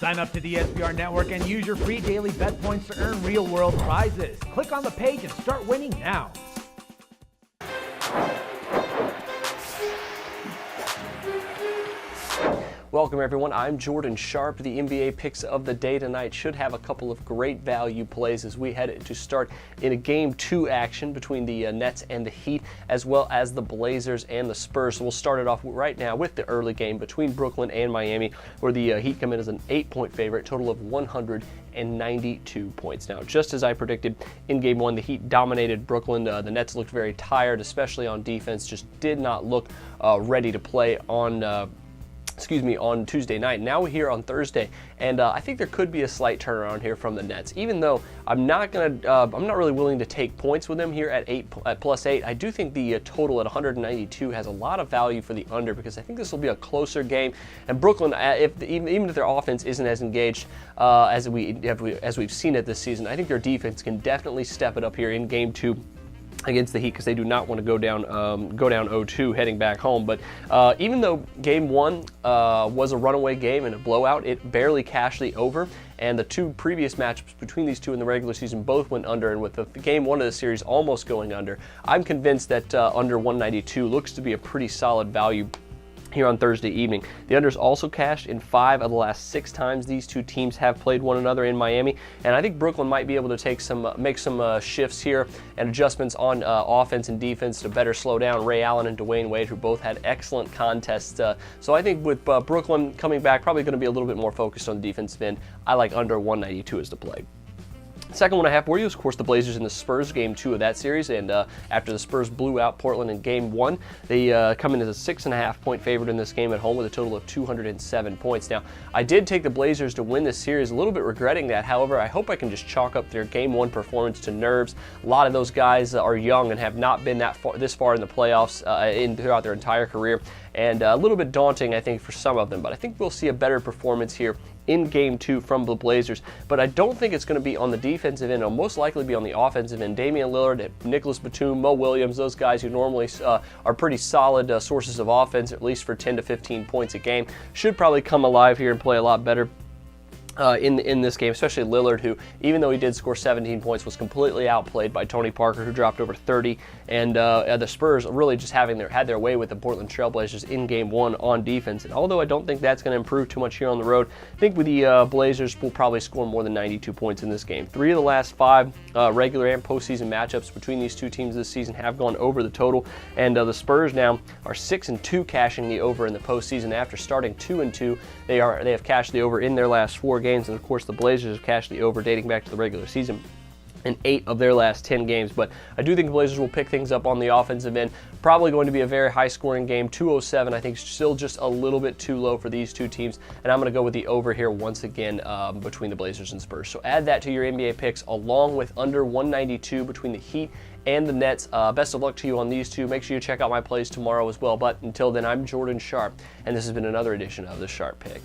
Sign up to the SBR Network and use your free daily bet points to earn real-world prizes. Click on the page and start winning now. Welcome everyone, I'm Jordan Sharp. The NBA picks of the day tonight should have a couple of great value plays as we head to start in a Game 2 action between the Nets and the Heat, as well as the Blazers and the Spurs. So we'll start it off right now with the early game between Brooklyn and Miami, where the Heat come in as an 8-point favorite, total of 192 points. Now, just as I predicted in Game 1, the Heat dominated Brooklyn. The Nets looked very tired, especially on defense, just did not look ready to play on Tuesday night. Now we're here on Thursday, and I think there could be a slight turnaround here from the Nets. Even though I'm not really willing to take points with them here at +8. I do think the total at 192 has a lot of value for the under, because I think this will be a closer game. And Brooklyn, even if their offense isn't as engaged as we've seen it this season, I think their defense can definitely step it up here in Game 2 against the Heat, because they do not want to go down 0-2 heading back home. But even though Game 1 was a runaway game and a blowout, it barely cashed the over. And the two previous matchups between these two in the regular season both went under, and with the Game 1 of the series almost going under, I'm convinced that under 192 looks to be a pretty solid value here on Thursday evening. The unders also cashed in 5 of the last 6 times these two teams have played one another in Miami, and I think Brooklyn might be able to make some shifts here and adjustments on offense and defense to better slow down Ray Allen and Dwayne Wade, who both had excellent contests. So I think with Brooklyn coming back, probably going to be a little bit more focused on the defensive end. I like under 192 as the play. Second one I have for you is, of course, the Blazers in the Spurs Game 2 of that series, and after the Spurs blew out Portland in Game 1, they come in as a 6.5-point favorite in this game at home with a total of 207 points. Now, I did take the Blazers to win this series, a little bit regretting that. However, I hope I can just chalk up their Game 1 performance to nerves. A lot of those guys are young and have not been this far in the playoffs throughout their entire career, and a little bit daunting, I think, for some of them. But I think we'll see a better performance here in Game 2 from the Blazers, but I don't think it's going to be on the defensive end. It'll most likely be on the offensive end. Damian Lillard, Nicholas Batum, Mo Williams, those guys who normally are pretty solid sources of offense, at least for 10 to 15 points a game, should probably come alive here and play a lot better in this game, especially Lillard, who, even though he did score 17 points, was completely outplayed by Tony Parker, who dropped over 30, and the Spurs really just had their way with the Portland Trail Blazers in Game 1 on defense. And although I don't think that's going to improve too much here on the road, I think with the Blazers will probably score more than 92 points in this game. 3 of the last 5 regular and postseason matchups between these two teams this season have gone over the total, and the Spurs now are 6-2 cashing the over in the postseason. After starting 2-2, they have cashed the over in their last 4 games, and of course the Blazers have cashed the over dating back to the regular season in 8 of their last 10 games. But I do think the Blazers will pick things up on the offensive end. Probably going to be a very high-scoring game. 207, I think, still just a little bit too low for these two teams, and I'm going to go with the over here once again between the Blazers and Spurs. So add that to your NBA picks, along with under 192 between the Heat and the Nets. Best of luck to you on these two. Make sure you check out my plays tomorrow as well. But until then, I'm Jordan Sharp, and this has been another edition of the Sharp Pick.